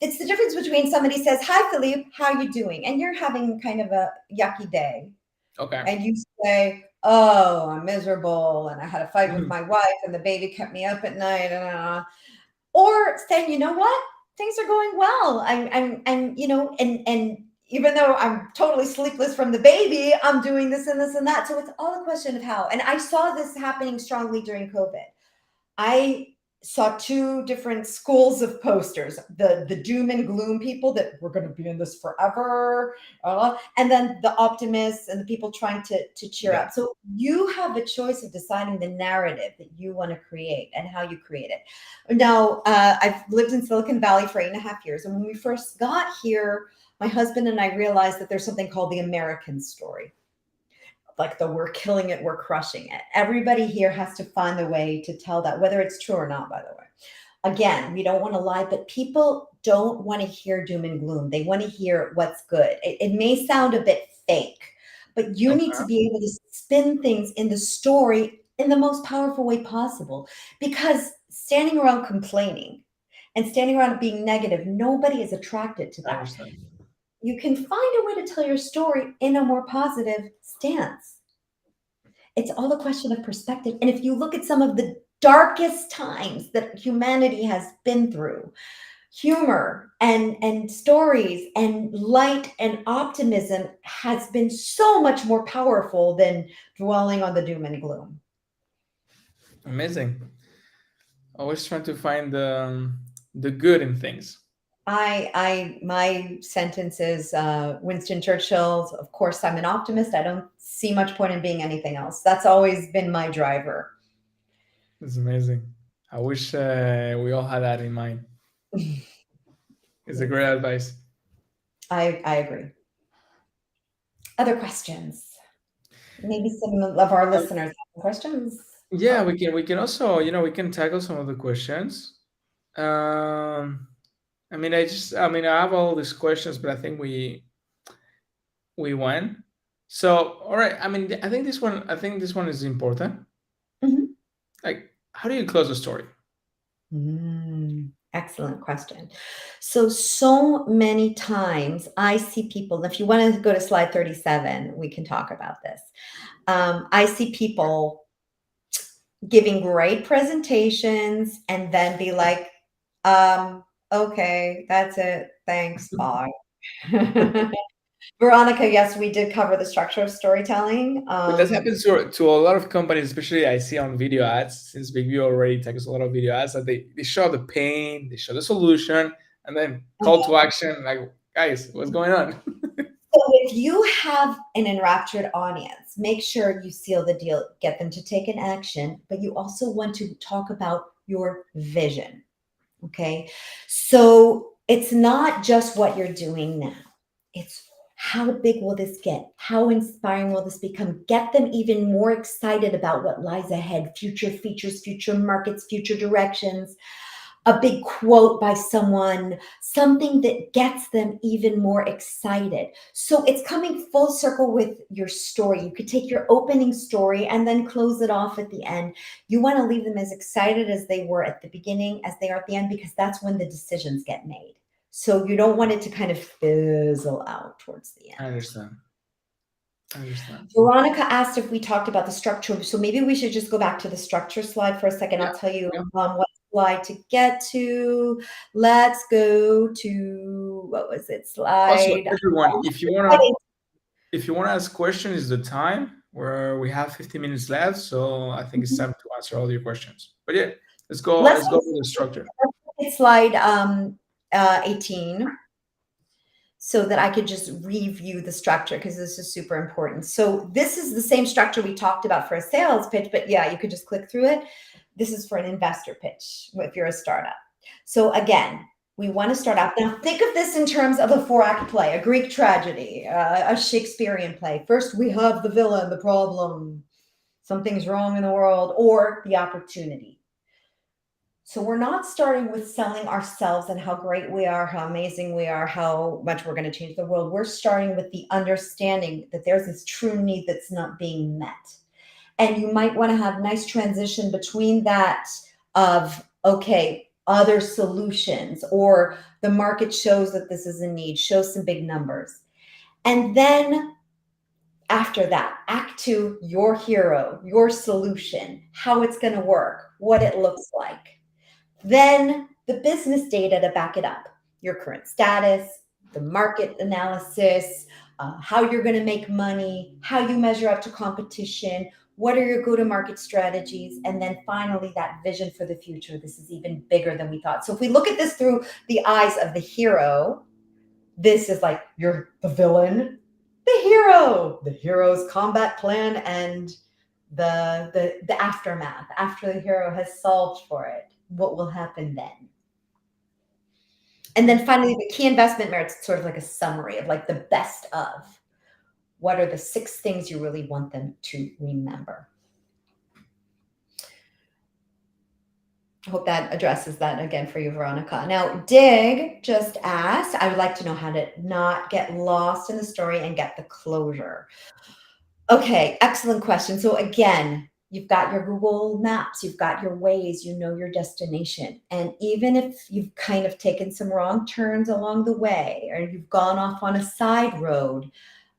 it's the difference between somebody says, "Hi, Philippe, how you doing?" And you're having kind of a yucky day. Okay. And you say, "Oh, I'm miserable, and I had a fight with Mhm. my wife, and the baby kept me up at night," or saying, "You know what? Things are going well. I'm, and even though I'm totally sleepless from the baby, I'm doing this and this and that." So it's all a question of how. And I saw this happening strongly during COVID. I saw two different schools of posters, the doom and gloom people that we're going to be in this forever, and then the optimists and the people trying to cheer Yeah. up. So you have a choice of deciding the narrative that you want to create and how you create it. Now, I've lived in Silicon Valley for 8.5 years, and when we first got here, my husband and I realized that there's something called the American story, like the "we're killing it, we're crushing it." Everybody here has to find the way to tell that, whether it's true or not, by the way. Again, we don't want to lie, but people don't want to hear doom and gloom. They want to hear what's good. It may sound a bit fake, but you need to Okay. be able to spin things in the story in the most powerful way possible. Because standing around complaining and standing around being negative, nobody is attracted to I that. understand. You can find a way to tell your story in a more positive stance. It's all a question of perspective. And if you look at some of the darkest times that humanity has been through, humor and stories and light and optimism has been so much more powerful than dwelling on the doom and gloom. Amazing. Always trying to find the good in things. My sentence is Winston Churchill's, "Of course, I'm an optimist. I don't see much point in being anything else." That's always been my driver. It's amazing. I wish we all had that in mind. It's a great Yes, advice. I agree. Other questions? Maybe some of our Um, listeners have questions. yeah, Oh, we can also, we can tackle some of the questions. Um, I have all these questions, but I think we went. So, all right. I think this one is important. mhm. Like, how do you close a story? Excellent question. So many times I see people, if you want to go to slide 37, we can talk about this. I see people giving great presentations and then be like, okay, that's it. Thanks. Bye. Veronica, yes, we did cover the structure of storytelling. But that happens to a lot of companies, especially I see on video ads, since BigView already takes a lot of video ads, that they show the pain, they show the solution, and then call to action, like, guys, what's going on? So if you have an enraptured audience, make sure you seal the deal, get them to take an action, but you also want to talk about your vision. Okay. So it's not just what you're doing now. It's how big will this get? How inspiring will this become? Get them even more excited about what lies ahead, future features, future markets, future directions, a big quote by someone, something that gets them even more excited. So it's coming full circle with your story. You could take your opening story and then close it off at the end. You want to leave them as excited as they were at the beginning as they are at the end, because that's when the decisions get made. So you don't want it to kind of fizzle out towards the I end. understand. I understand. Veronica asked if we talked about the structure. So maybe we should just go back to the structure slide for a second. Yeah. I'll tell you Yeah. what slide to get to. Let's go to, what was it, Also, slide? everyone, if you wanna ask questions, is the time where we have 50 minutes left. So I think it's time to answer all your questions. But yeah, let's go. Let's Let's go with the structure. look at slide 18 so that I could just review the structure because this is super important. So this is the same structure we talked about for a sales pitch, but yeah, you could just click through it. This is for an investor pitch if you're a startup. So again, we want to start out. Now think of this in terms of a four-act play, a Greek tragedy, a Shakespearean play. First, we have the villain, the problem, something's wrong in the world, or the opportunity. So we're not starting with selling ourselves and how great we are, how amazing we are, how much we're going to change the world. We're starting with the understanding that there's this true need that's not being met. And you might want to have nice transition between that of, okay, other solutions, or the market shows that this is a need, shows some big numbers. And then after that, act two, your hero, your solution, how it's going to work, what it looks like. Then the business data to back it up, your current status, the market analysis, how you're going to make money, how you measure up to competition, what are your go-to-market strategies, and then finally that vision for the future. This is even bigger than we thought. So if we look at this through the eyes of the hero, this is like you're the villain, the hero's combat plan, and the aftermath after the hero has solved for it. What will happen then? And then finally, the key investment merits, sort of like a summary of like the best of what are the 6 things you really want them to remember. I hope that addresses that again for you, Veronica. Now, Dig just asked, I would like to know how to not get lost in the story and get the closure. Okay, excellent question. So again, you've got your Google Maps, you've got your Waze, you know your destination. And even if you've kind of taken some wrong turns along the way, or you've gone off on a side road,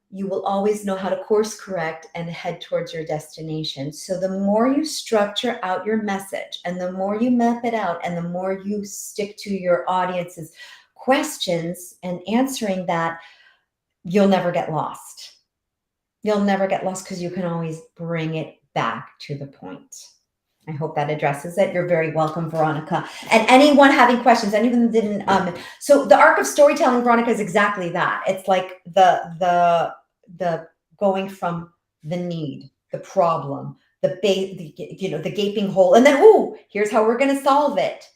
you will always know how to course correct and head towards your destination. So the more you structure out your message and the more you map it out and the more you stick to your audience's questions and answering that, you'll never get lost. You'll never get lost because you can always bring it back to the point. I hope that addresses it. You're very welcome, Veronica. And anyone having questions, anyone that didn't, so the arc of storytelling, Veronica, is exactly that. It's like the going from the need, the problem, the gaping hole, and then, oh, here's how we're going to solve it.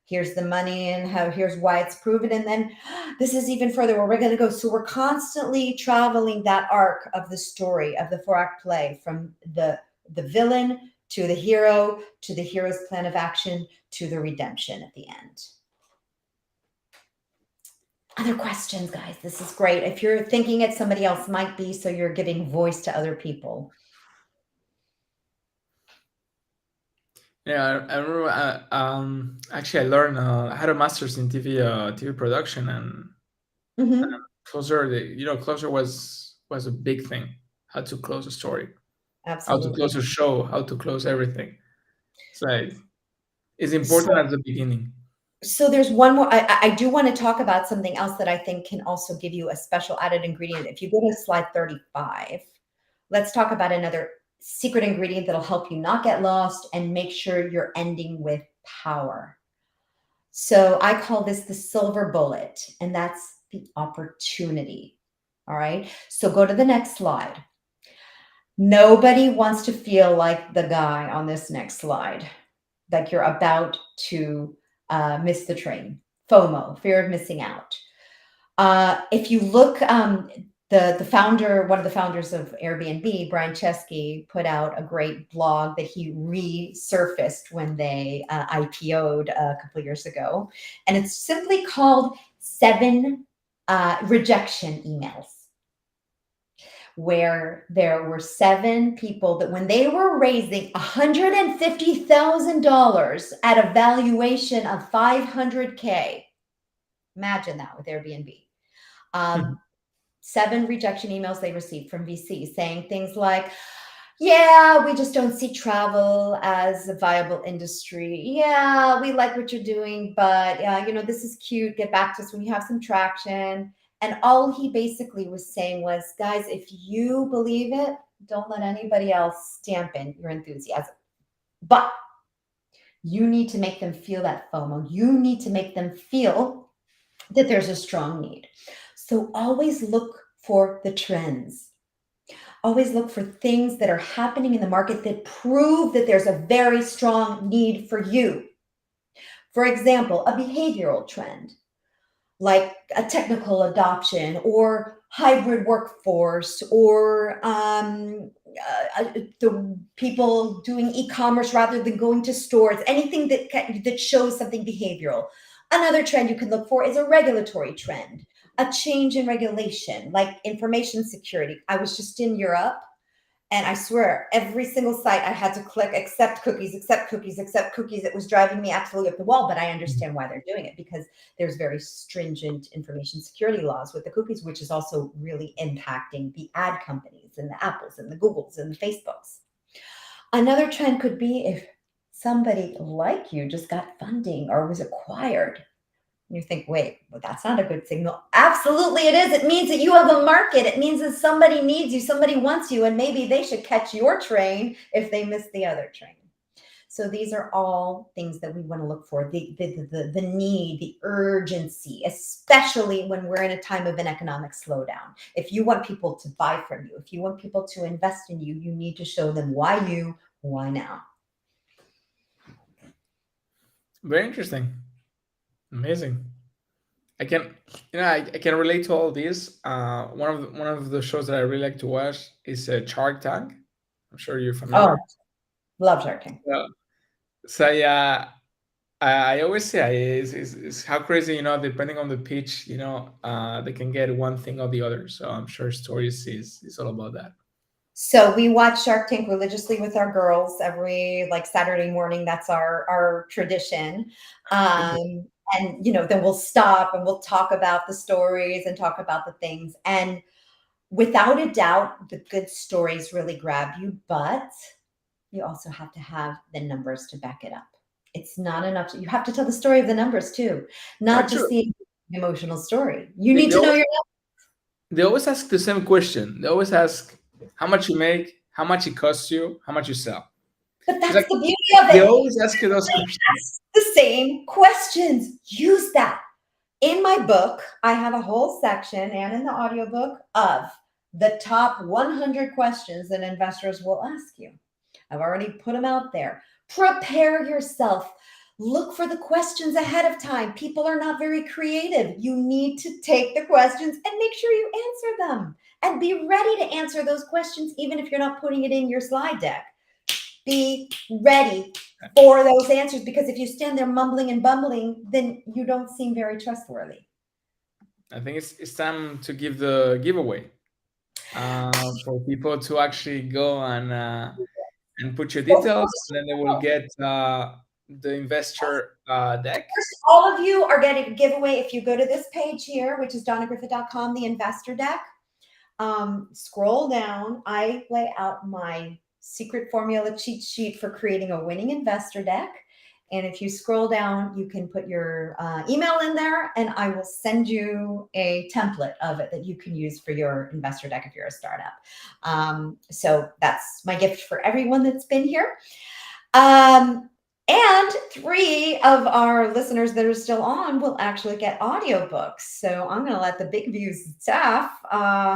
Here's the money and here's why it's proven. And then this is even further where we're going to go. So we're constantly traveling that arc of the story of the 4-act play from the villain to the hero's plan of action to the redemption at the end. Other questions, guys? This is great. If you're thinking it, somebody else might be, so you're giving voice to other people. Yeah, I remember. Actually, I learned. I had a master's in TV production, and closer. Closer was a big thing. How to close a story, Absolutely. how to close a show, how to close everything. It's like it's important at the beginning. So there's one more. I do want to talk about something else that I think can also give you a special added ingredient. If you go to slide 35, let's talk about another secret ingredient that'll help you not get lost and make sure you're ending with power. So I call this the silver bullet, and that's the opportunity. All right. So go to the next slide. Nobody wants to feel like the guy on this next slide, like you're about to miss the train. FOMO, fear of missing out. If you look, the founder, one of the founders of Airbnb, Brian Chesky, put out a great blog that he resurfaced when they IPO'd a couple of years ago. And it's simply called 7 rejection emails, where there were 7 people that when they were raising $150,000 at a valuation of $500K, imagine that with Airbnb. 7 rejection emails they received from VCs saying things like, yeah, we just don't see travel as a viable industry. Yeah, we like what you're doing, but this is cute. Get back to us when you have some traction. And all he basically was saying was, guys, if you believe it, don't let anybody else dampen your enthusiasm. But you need to make them feel that FOMO. You need to make them feel that there's a strong need. So always look for the trends. Always look for things that are happening in the market that prove that there's a very strong need for you. For example, a behavioral trend, like a technical adoption or hybrid workforce, or the people doing e-commerce rather than going to stores, anything that shows something behavioral. Another trend you can look for is a regulatory trend, a change in regulation, like information security. I was just in Europe, and I swear, every single site I had to click accept cookies, accept cookies, accept cookies. It was driving me absolutely up the wall, but I understand why they're doing it, because there's very stringent information security laws with the cookies, which is also really impacting the ad companies and the Apples and the Googles and the Facebooks. Another trend could be if somebody like you just got funding or was acquired. You think, wait, well, that's not a good signal. Absolutely it is. It means that you have a market. It means that somebody needs you, somebody wants you, and maybe they should catch your train if they miss the other train. So these are all things that we want to look for, the need, the urgency, especially when we're in a time of an economic slowdown. If you want people to buy from you, if you want people to invest in you, you need to show them why you, why now. Very interesting. Amazing. I can, I can relate to all this. One of the shows that I really like to watch is Shark Tank. I'm sure you're Oh, familiar. love Shark Tank. So yeah, I always say is how crazy, depending on the pitch, they can get one thing or the other. So I'm sure stories is all about that. So we watch Shark Tank religiously with our girls every Saturday morning. That's our tradition. And then we'll stop and we'll talk about the stories and talk about the things. And without a doubt, the good stories really grab you, but you also have to have the numbers to back it up. It's not enough. You have to tell the story of the numbers too, not just the emotional story. You They, need they, to know always, your. they always ask the same question. They always ask how much you make, how much it costs you, how much you sell. But It's that's like the beauty of they it. always ask you those questions. Ask the same questions. Use that. In my book, I have a whole section, and in the audiobook, of the top 100 questions that investors will ask you. I've already put them out there. Prepare yourself. Look for the questions ahead of time. People are not very creative. You need to take the questions and make sure you answer them, and be ready to answer those questions, even if you're not putting it in your slide deck. Be ready for those answers, because if you stand there mumbling and bumbling, then you don't seem very trustworthy. I think it's time to give the giveaway for people to actually go and put your details, and then they will get the investor deck. First, all of you are getting a giveaway if you go to this page here, which is donnagriffit.com, the investor deck. Scroll down. I lay out my secret formula cheat sheet for creating a winning investor deck. And if you scroll down, you can put your email in there, and I will send you a template of it that you can use for your investor deck if you're a startup. So that's my gift for everyone that's been here. And 3 of our listeners that are still on will actually get audiobooks. So I'm going to let the BIGVU staff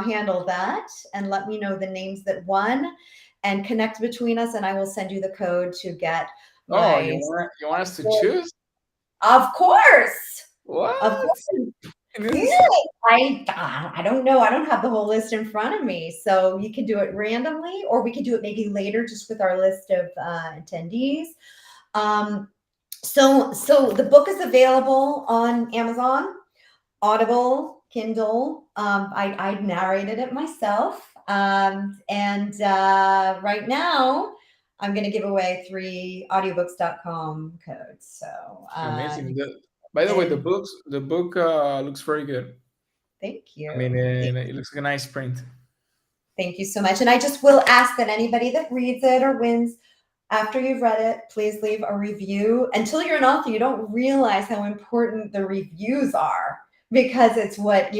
handle that and let me know the names that won, and connect between us, and I will send you the code to get my. You want us to choose? Of course. What? Of course. Yeah. I don't know. I don't have the whole list in front of me. So you can do it randomly, or we could do it maybe later just with our list of attendees. So the book is available on Amazon, Audible, Kindle. I narrated it myself. And right now I'm going to give away 3 audiobooks.com codes. So amazing. By the way, the book looks very good. Thank you. I mean, it looks like a nice print. Thank you so much. And I just will ask that anybody that reads it or wins, after you've read it, please leave a review. Until you're an author, you don't realize how important the reviews are, because it's what,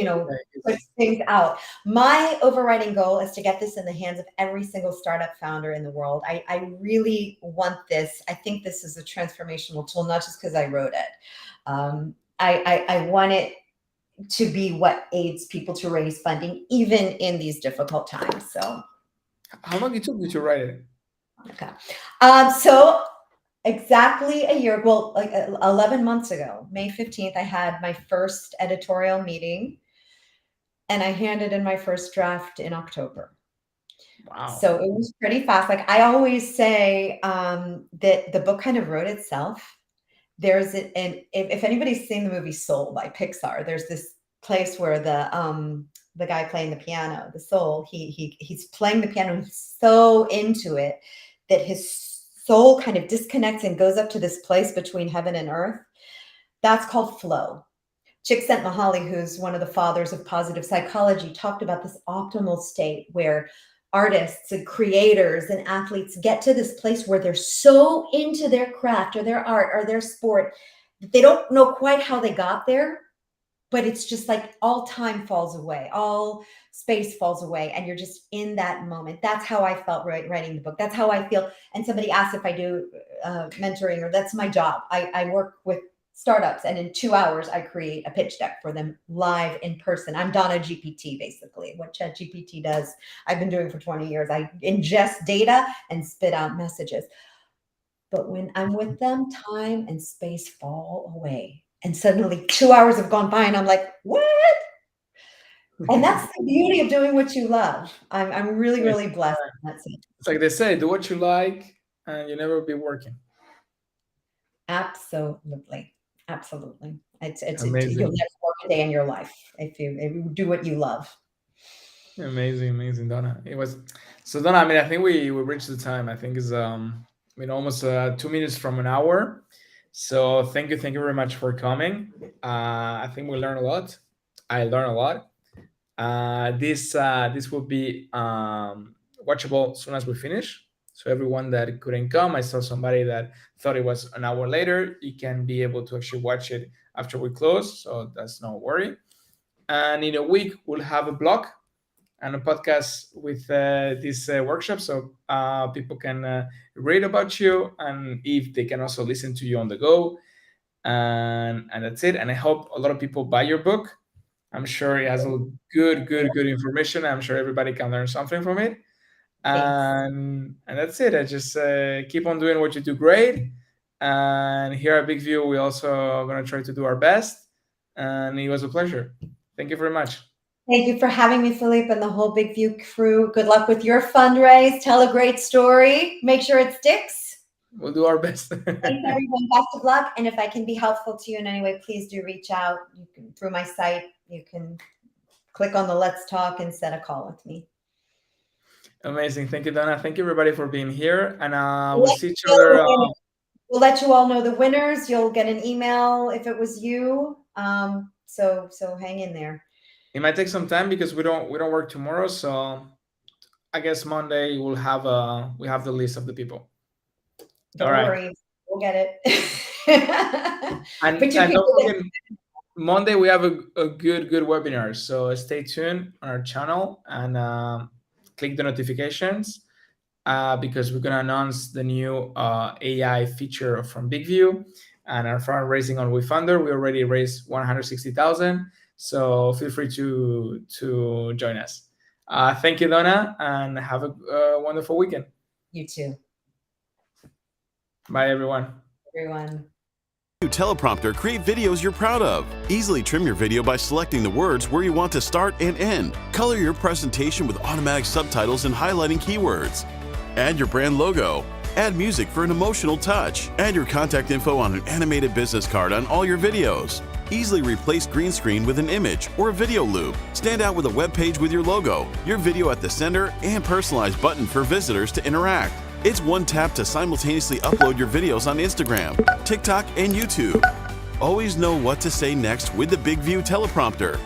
puts things out. My overriding goal is to get this in the hands of every single startup founder in the world. I really want this. I think this is a transformational tool, not just because I wrote it. I want it to be what aids people to raise funding, even in these difficult times. So how long it took you to write it? Okay. So exactly a year, well, like 11 months ago, May 15th, I had my first editorial meeting, and I handed in my first draft in October. Wow. So it was pretty fast. Like I always say, that the book kind of wrote itself. There's if anybody's seen the movie Soul by Pixar, there's this place where the guy playing the piano, the soul, he's playing the piano and he's so into it that his soul kind of disconnects and goes up to this place between heaven and earth. That's called flow. Csikszentmihalyi, who's one of the fathers of positive psychology, talked about this optimal state where artists and creators and athletes get to this place where they're so into their craft or their art or their sport that they don't know quite how they got there, but it's just like all time falls away, all space falls away, and you're just in that moment. That's how I felt writing the book. That's how I feel. And somebody asked if I do mentoring, or that's my job. I work with startups, and in 2 hours, I create a pitch deck for them live in person. I'm Donna GPT, basically. What ChatGPT does, I've been doing for 20 years. I ingest data and spit out messages. But when I'm with them, time and space fall away. And suddenly 2 hours have gone by, and I'm like, what? And that's the beauty of doing what you love. I'm really, really blessed. That's it. It's like they say, do what you like, and you never be working. Absolutely. Absolutely. It's Amazing. You'll never work a day in your life if you do what you love. Amazing, Donna. It was so, Donna. I mean, I think we reached the time. I think it's almost 2 minutes from an hour. So thank you very much for coming. I think we learned a lot. I learned a lot. This will be watchable as soon as we finish. So everyone that couldn't come, I saw somebody that thought it was an hour later. You can be able to actually watch it after we close, so that's no worry. And in a week, we'll have a blog and a podcast with this workshop, so people can read about you, and if they can also listen to you on the go. And that's it. And I hope a lot of people buy your book. I'm sure it has a good information. I'm sure everybody can learn something from it. And that's it. I just keep on doing what you do great. And here at BIGVU, we also are going to try to do our best. And it was a pleasure. Thank you very much. Thank you for having me, Philippe, and the whole BIGVU crew. Good luck with your fundraise. Tell a great story. Make sure it sticks. We'll do our best. Thanks, everyone. Best of luck. And if I can be helpful to you in any way, please do reach out. You can, through my site, you can click on the Let's Talk and set a call with me. Amazing. Thank you, Donna. Thank you, everybody, for being here. And we'll see each other. We'll let you all know the winners. You'll get an email if it was you. So hang in there. It might take some time because we don't work tomorrow. So I guess Monday we have the list of the people. Don't worry, we'll get it. and don't forget, Monday we have a good webinar. So stay tuned on our channel and click the notifications because we're gonna announce the new AI feature from BIGVU and our fundraising on WeFunder. We already raised 160,000. So feel free to join us. Thank you, Donna, and have a wonderful weekend. You too. Bye, everyone. Teleprompter, create videos you're proud of. Easily trim your video by selecting the words where you want to start and end. Color your presentation with automatic subtitles and highlighting keywords. Add your brand logo. Add music for an emotional touch. Add your contact info on an animated business card on all your videos. Easily replace green screen with an image or a video loop. Stand out with a web page with your logo, your video at the center, and personalized button for visitors to interact. It's one tap to simultaneously upload your videos on Instagram, TikTok, and YouTube. Always know what to say next with the BIGVU teleprompter.